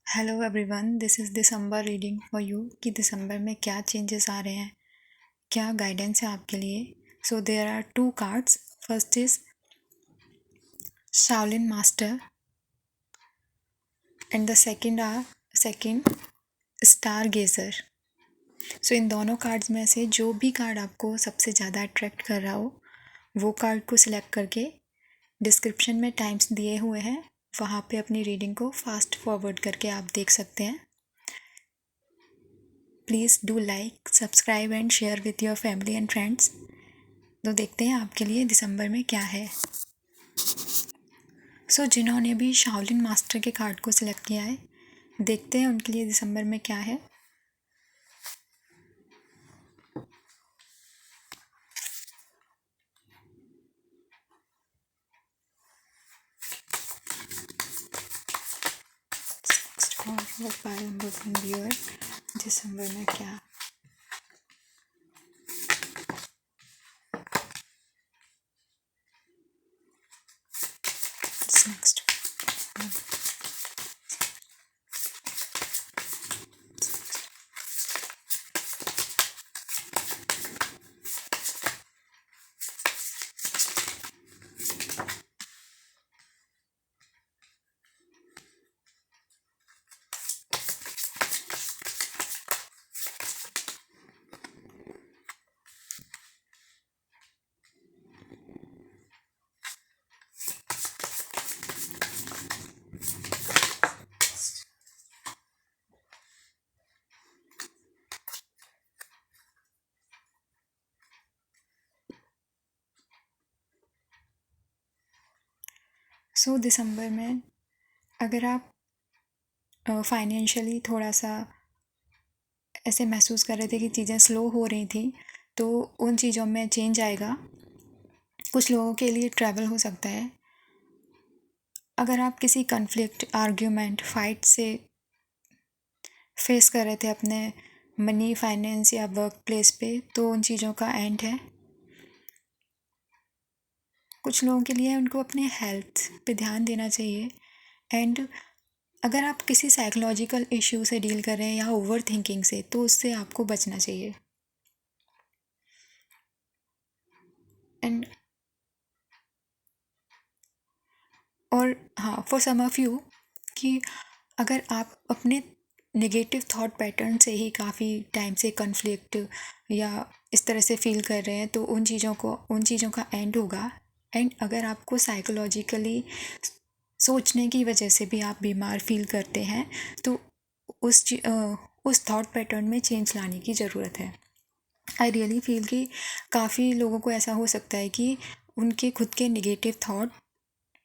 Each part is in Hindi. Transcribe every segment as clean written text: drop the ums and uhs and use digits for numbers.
Hello everyone, this is December reading for you कि दिसंबर में क्या चेंजेस आ रहे हैं, क्या गाइडेंस है आपके लिए। So there are two cards. First is Shaolin master and the second stargazer. So इन दोनों कार्ड्स में से जो भी कार्ड आपको सबसे ज़्यादा अट्रैक्ट कर रहा हो वो कार्ड को सिलेक्ट करके डिस्क्रिप्शन में टाइम्स दिए हुए हैं, वहाँ पे अपनी रीडिंग को फास्ट फॉरवर्ड करके आप देख सकते हैं. Please do like, subscribe and share with your family and friends. तो देखते हैं आपके लिए दिसंबर में क्या है. जिन्होंने भी शाओलिन मास्टर के कार्ड को सिलेक्ट किया है, देखते हैं उनके लिए दिसंबर में क्या है. व्यूअर दिसंबर में क्या. नेक्स्ट दिसंबर में अगर आप फाइनेंशियली थोड़ा सा ऐसे महसूस कर रहे थे कि चीज़ें स्लो हो रही थी, तो उन चीज़ों में चेंज आएगा. कुछ लोगों के लिए ट्रैवल हो सकता है. अगर आप किसी कन्फ्लिक्ट, आर्ग्यूमेंट, फाइट से फेस कर रहे थे अपने मनी, फाइनेंस या वर्क प्लेस पे, तो उन चीज़ों का एंड है. कुछ लोगों के लिए उनको अपने हेल्थ पे ध्यान देना चाहिए. एंड अगर आप किसी साइकोलॉजिकल इश्यू से डील कर रहे हैं या ओवर थिंकिंग से, तो उससे आपको बचना चाहिए. एंड और हाँ, फॉर सम ऑफ यू कि अगर आप अपने नेगेटिव थॉट पैटर्न से ही काफ़ी टाइम से कन्फ्लिक्ट या इस तरह से फील कर रहे हैं, तो उन चीज़ों का एंड होगा. एंड अगर आपको साइकोलॉजिकली सोचने की वजह से भी आप बीमार फील करते हैं, तो उस थॉट पैटर्न में चेंज लाने की ज़रूरत है. आई रियली फील कि काफ़ी लोगों को ऐसा हो सकता है कि उनके खुद के नेगेटिव थॉट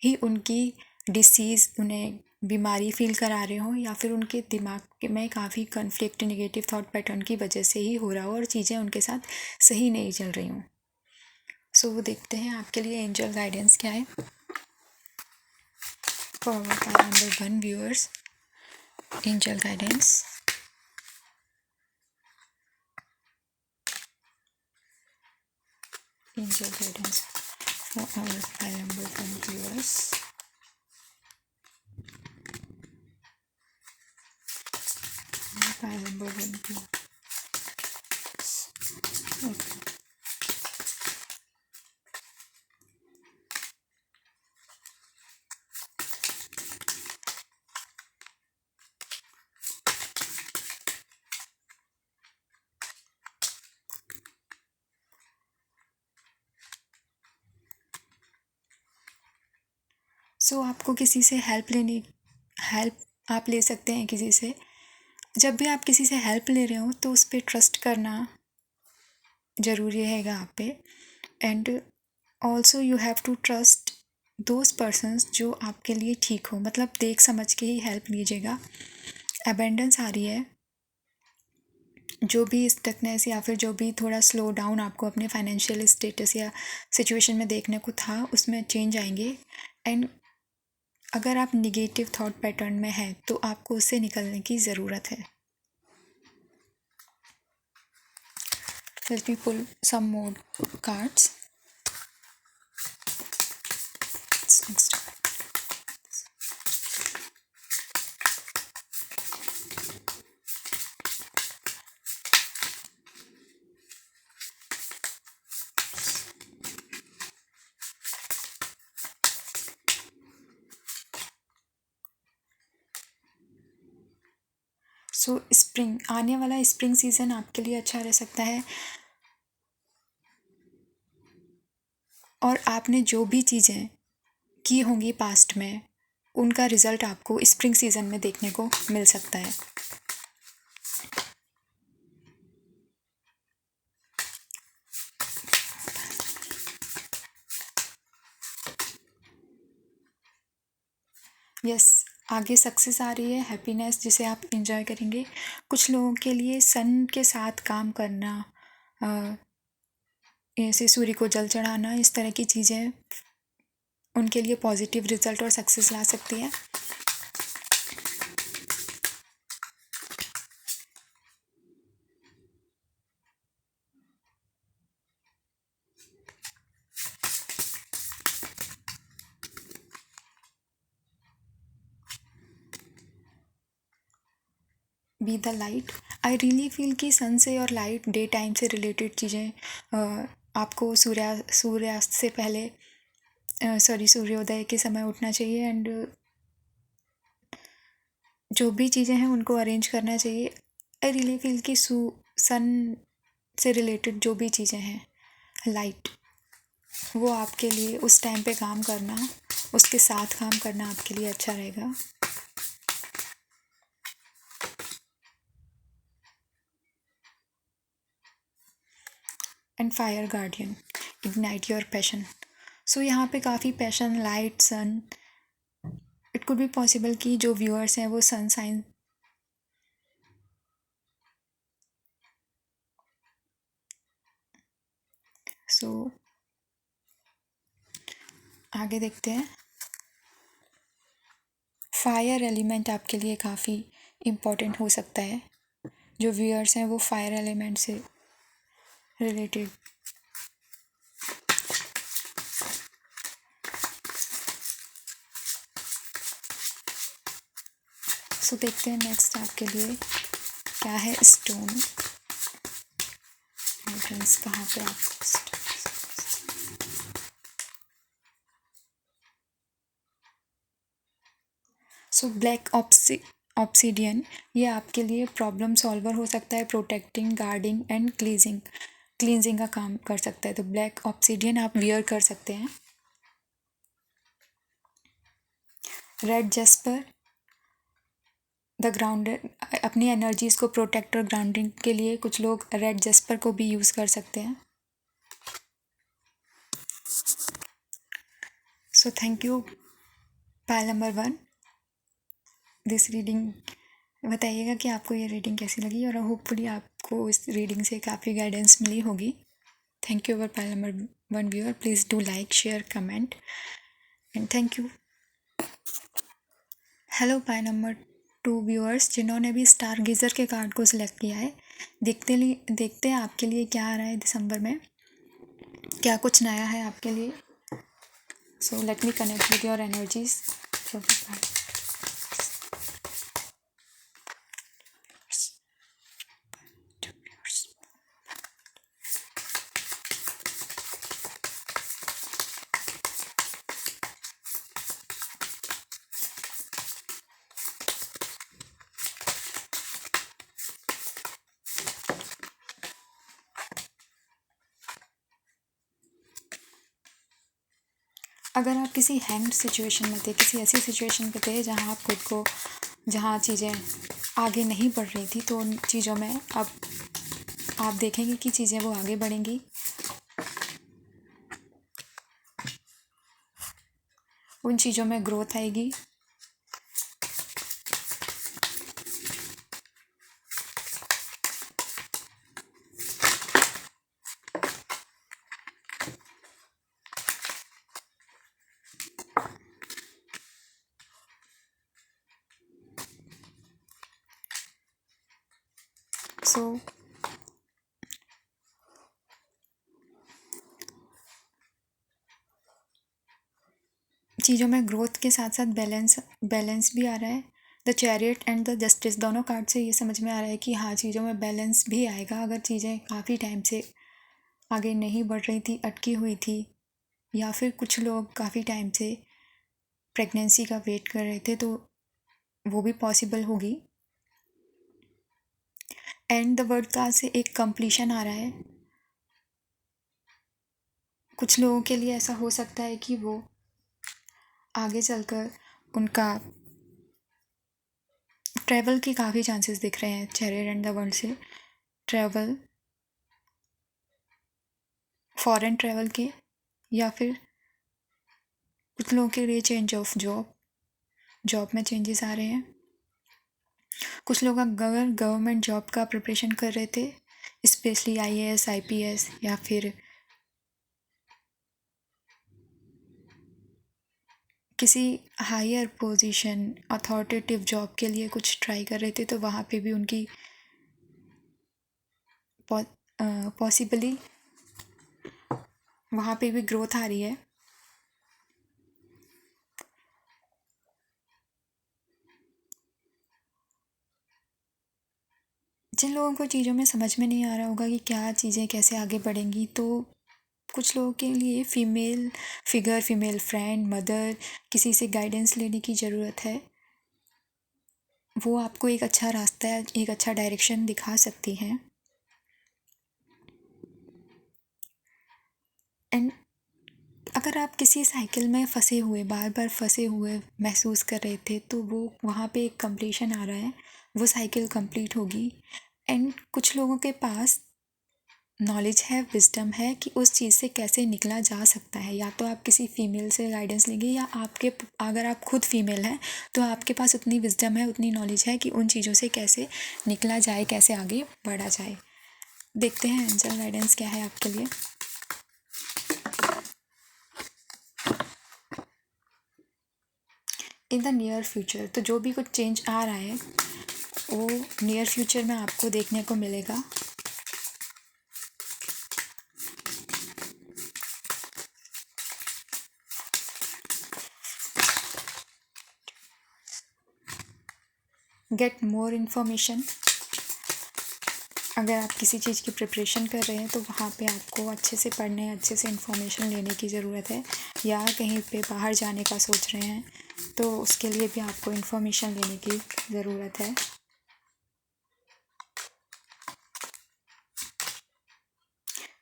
ही उनकी डिसीज़, उन्हें बीमारी फील करा रहे हों, या फिर उनके दिमाग में काफ़ी कन्फ्लिक्ट नेगेटिव थॉट पैटर्न की वजह से ही हो रहा हो और चीज़ें उनके साथ सही नहीं चल रही हों. वो देखते हैं आपके लिए एंजल गाइडेंस क्या है. For number 1 viewers, angel guidance. Angel guidance for our file number 1 viewers. File number 1 viewers. Okay. आपको किसी से हेल्प आप ले सकते हैं किसी से. जब भी आप किसी से हेल्प ले रहे हो तो उस पर ट्रस्ट करना ज़रूरी रहेगा आप पे. And also you have to trust those persons जो आपके लिए ठीक हो. मतलब देख समझ के ही हेल्प लीजिएगा. अबेंडेंस आ रही है. जो भी स्टकनेस या फिर जो भी थोड़ा स्लो डाउन आपको अपने फाइनेंशियल स्टेटस या सिचुएशन में देखने को था, उसमें चेंज आएंगे. एंड अगर आप निगेटिव थॉट पैटर्न में हैं तो आपको उससे निकलने की ज़रूरत है. लेट मी पुल सम मोर कार्ड्स. सो स्प्रिंग, आने वाला स्प्रिंग सीज़न आपके लिए अच्छा रह सकता है, और आपने जो भी चीज़ें की होंगी पास्ट में, उनका रिज़ल्ट आपको स्प्रिंग सीज़न में देखने को मिल सकता है। यस, आगे सक्सेस आ रही है, हैप्पीनेस जिसे आप इंजॉय करेंगे। कुछ लोगों के लिए सन के साथ काम करना, ऐसे सूर्य को जल चढ़ाना, इस तरह की चीज़ें उनके लिए पॉजिटिव रिजल्ट और सक्सेस ला सकती है। Be the light, I really feel कि सन से और लाइट, डे टाइम से रिलेटेड चीज़ें, आपको सूर्यास्त से पहले, सूर्योदय के समय उठना चाहिए, एंड जो भी चीज़ें हैं उनको अरेंज करना चाहिए। आई रियली फील कि सन से रिलेटेड जो भी चीज़ें हैं, लाइट, वो आपके लिए उस टाइम पे काम करना, उसके साथ काम करना आपके लिए अच्छा रहेगा। And fire guardian, ignite your passion. So यहाँ पे काफ़ी passion, light, sun, it could be possible कि जो व्यूअर्स हैं वो सन साइन, सो आगे देखते हैं। फायर एलिमेंट आपके लिए काफ़ी इम्पोर्टेंट हो सकता है। जो व्यूअर्स हैं वो फायर एलिमेंट से रिलेटेड, सो देखते हैं नेक्स्ट आपके लिए क्या है। स्टोन एंट्रेंस कहाँ पे आप, सो ब्लैक ऑब्सीडियन, ये आपके लिए प्रॉब्लम सॉल्वर हो सकता है, प्रोटेक्टिंग, गार्डिंग एंड क्लींजिंग का काम कर सकता है। तो ब्लैक ऑब्सीडियन आप वियर कर सकते हैं। रेड जेस्पर, द ग्राउंडर, अपनी एनर्जीज को प्रोटेक्ट और ग्राउंडिंग के लिए कुछ लोग रेड जेस्पर को भी यूज़ कर सकते हैं। सो thank you pile number 1 this reading. बताइएगा कि आपको ये रीडिंग कैसी लगी, और होपफुली आपको इस रीडिंग से काफ़ी गाइडेंस मिली होगी। Thank you our pile number 1 viewer, please do like, share, comment, and thank you. Hello pile number 2 viewers जिन्होंने भी स्टार गीज़र के कार्ड को सिलेक्ट किया है, देखते हैं आपके लिए क्या आ रहा है दिसंबर में, क्या कुछ नया है आपके लिए। So let me connect with your energies. अगर आप किसी हैंग्ड सिचुएशन में थे, किसी ऐसी सिचुएशन पे थे जहाँ आप खुद को, जहाँ चीज़ें आगे नहीं बढ़ रही थी, तो उन चीज़ों में अब आप देखेंगे कि चीज़ें वो आगे बढ़ेंगी, उन चीज़ों में ग्रोथ आएगी। सो चीज़ों में ग्रोथ के साथ साथ बैलेंस भी आ रहा है। The chariot and the justice, दोनों कार्ड से ये समझ में आ रहा है कि हाँ, चीज़ों में बैलेंस भी आएगा। अगर चीज़ें काफ़ी टाइम से आगे नहीं बढ़ रही थी, अटकी हुई थी, या फिर कुछ लोग काफ़ी टाइम से प्रेगनेंसी का वेट कर रहे थे, तो वो भी पॉसिबल होगी। एंड द वर्ड का से एक कंप्लीशन आ रहा है। कुछ लोगों के लिए ऐसा हो सकता है कि वो आगे चलकर उनका ट्रैवल के काफ़ी चांसेस दिख रहे हैं चेरियर एंड द वर्ल्ड से। ट्रैवल, फॉरेन ट्रैवल के, या फिर कुछ लोगों के लिए चेंज ऑफ जॉब में चेंजेस आ रहे हैं। कुछ लोग अगर गवर्नमेंट जॉब का प्रिपरेशन कर रहे थे, स्पेशली आईएएस आईपीएस, या फिर किसी हायर पोजीशन अथॉरिटेटिव जॉब के लिए कुछ ट्राई कर रहे थे, तो वहाँ पे भी उनकी पॉसिबली वहाँ पे भी ग्रोथ आ रही है। जिन लोगों को चीज़ों में समझ में नहीं आ रहा होगा कि क्या चीज़ें कैसे आगे बढ़ेंगी, तो कुछ लोगों के लिए female figure, female friend, mother, किसी से गाइडेंस लेने की ज़रूरत है। वो आपको एक अच्छा रास्ता, एक अच्छा डायरेक्शन दिखा सकती हैं। एंड अगर आप किसी साइकिल में फंसे हुए, बार बार फंसे हुए महसूस कर रहे थे, तो वो वहाँ पे एक कंप्लीशन आ रहा है, वो साइकिल कंप्लीट होगी। एंड कुछ लोगों के पास नॉलेज है, विजडम है कि उस चीज़ से कैसे निकला जा सकता है। या तो आप किसी फीमेल से गाइडेंस लेंगे, या आपके अगर आप खुद फीमेल हैं तो आपके पास उतनी विजडम है, उतनी नॉलेज है कि उन चीज़ों से कैसे निकला जाए, कैसे आगे बढ़ा जाए। देखते हैं एंजल गाइडेंस क्या है आपके लिए। इन द नियर फ्यूचर, तो जो भी कुछ चेंज आ रहा है वो नियर फ्यूचर में आपको देखने को मिलेगा। गेट मोर इन्फॉर्मेशन, अगर आप किसी चीज़ की प्रिपरेशन कर रहे हैं तो वहाँ पे आपको अच्छे से पढ़ने, अच्छे से इन्फॉर्मेशन लेने की ज़रूरत है। या कहीं पे बाहर जाने का सोच रहे हैं तो उसके लिए भी आपको इन्फॉर्मेशन लेने की ज़रूरत है।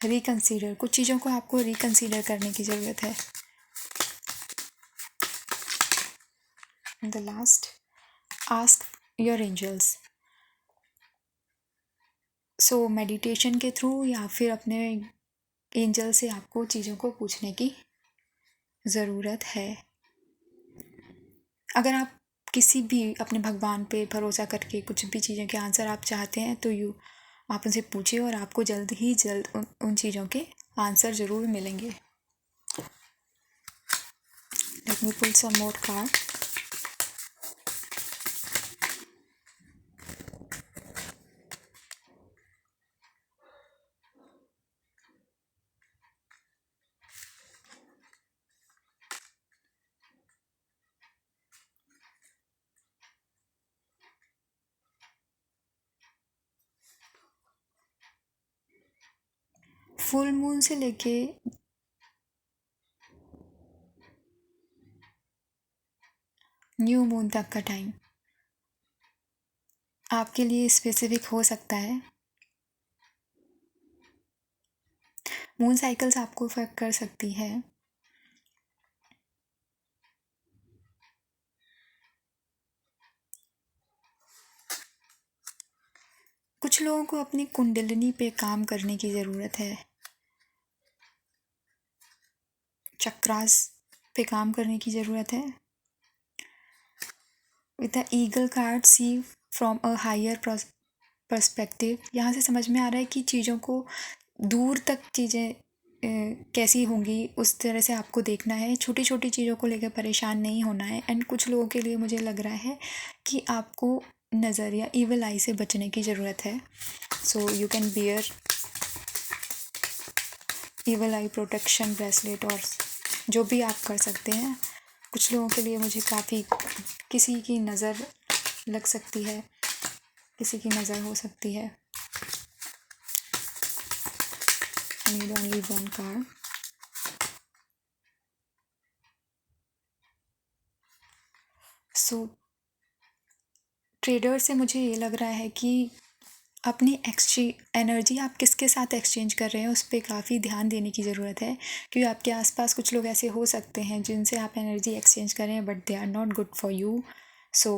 रिकंसीडर, कुछ चीज़ों को आपको रिकंसीडर करने की ज़रूरत है। The last, ask your angels. So meditation के थ्रू या फिर अपने एंजल से आपको चीज़ों को पूछने की ज़रूरत है। अगर आप किसी भी अपने भगवान पे भरोसा करके कुछ भी चीज़ों के आंसर आप चाहते हैं तो आप उनसे पूछिए और आपको जल्द ही जल्द उन चीज़ों के आंसर ज़रूर मिलेंगे। लेट मी पुल सम मोर कार्ड। फुल मून से लेके न्यू मून तक का टाइम आपके लिए स्पेसिफिक हो सकता है। मून साइकिल्स आपको अफेक्ट कर सकती है। कुछ लोगों को अपनी कुंडलिनी पे काम करने की ज़रूरत है, चक्रास पे काम करने की ज़रूरत है। With the eagle card, see from a higher perspective, यहाँ से समझ में आ रहा है कि चीज़ों को दूर तक चीज़ें कैसी होंगी उस तरह से आपको देखना है। छोटी छोटी चीज़ों को लेकर परेशान नहीं होना है। एंड कुछ लोगों के लिए मुझे लग रहा है कि आपको नज़र या ईवल आई से बचने की ज़रूरत है। So you can bear evil I protection bracelet, और जो भी आप कर सकते हैं। कुछ लोगों के लिए मुझे काफ़ी किसी की नज़र लग सकती है, किसी की नज़र हो सकती है। I need only one card. So trader से मुझे ये लग रहा है कि अपनी एनर्जी आप किसके साथ एक्सचेंज कर रहे हैं उस पर काफ़ी ध्यान देने की ज़रूरत है, क्योंकि आपके आसपास कुछ लोग ऐसे हो सकते हैं जिनसे आप एनर्जी एक्सचेंज कर रहे हैं but they are not good for you. So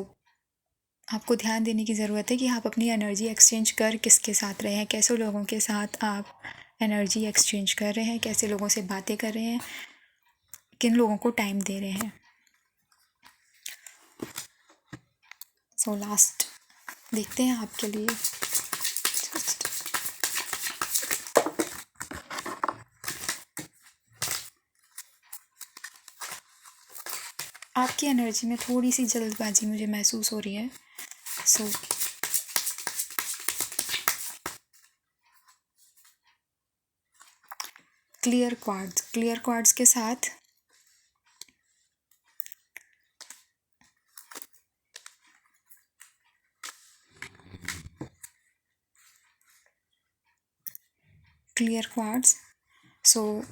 आपको ध्यान देने की ज़रूरत है कि आप अपनी एनर्जी एक्सचेंज कर किसके साथ रहे हैं, कैसे लोगों के साथ आप एनर्जी एक्सचेंज कर रहे हैं, कैसे लोगों से बातें कर रहे हैं, किन लोगों को टाइम दे रहे हैं। सो लास्ट देखते हैं आपके लिए। आपकी एनर्जी में थोड़ी सी जल्दबाजी मुझे महसूस हो रही है। सो क्लियर क्वार्ट्स के साथ clear quartz, so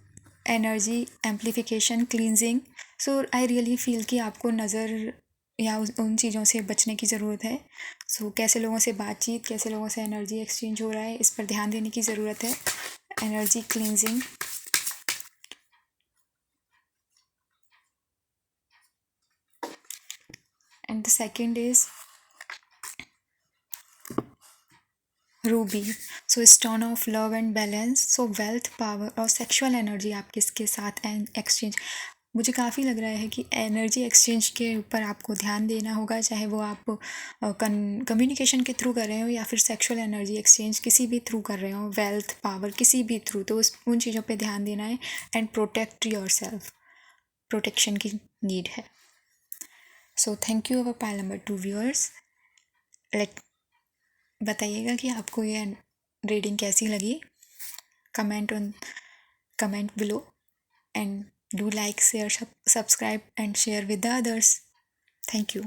energy amplification cleansing. So I really feel कि आपको नज़र या उन चीज़ों से बचने की ज़रूरत है। सो कैसे लोगों से बातचीत, कैसे लोगों से एनर्जी एक्सचेंज हो रहा है, इस पर ध्यान देने की ज़रूरत है। Energy cleansing, and the second is Ruby, so stone of love and balance. So wealth, power और सेक्सुअल एनर्जी आप किसके साथ एक्सचेंज। मुझे काफ़ी लग रहा है कि एनर्जी एक्सचेंज के ऊपर आपको ध्यान देना होगा, चाहे वो आप कम्युनिकेशन के थ्रू कर रहे हो या फिर सेक्सुअल एनर्जी एक्सचेंज किसी भी थ्रू कर रहे हो, वेल्थ पावर किसी भी थ्रू, तो उन चीज़ों पे ध्यान देना है। And protect yourself, protection की नीड है। So thank you our pile number 2 viewers. Let बताइएगा कि आपको ये रीडिंग कैसी लगी। Comment below and do like, share, subscribe and share with the others. Thank you.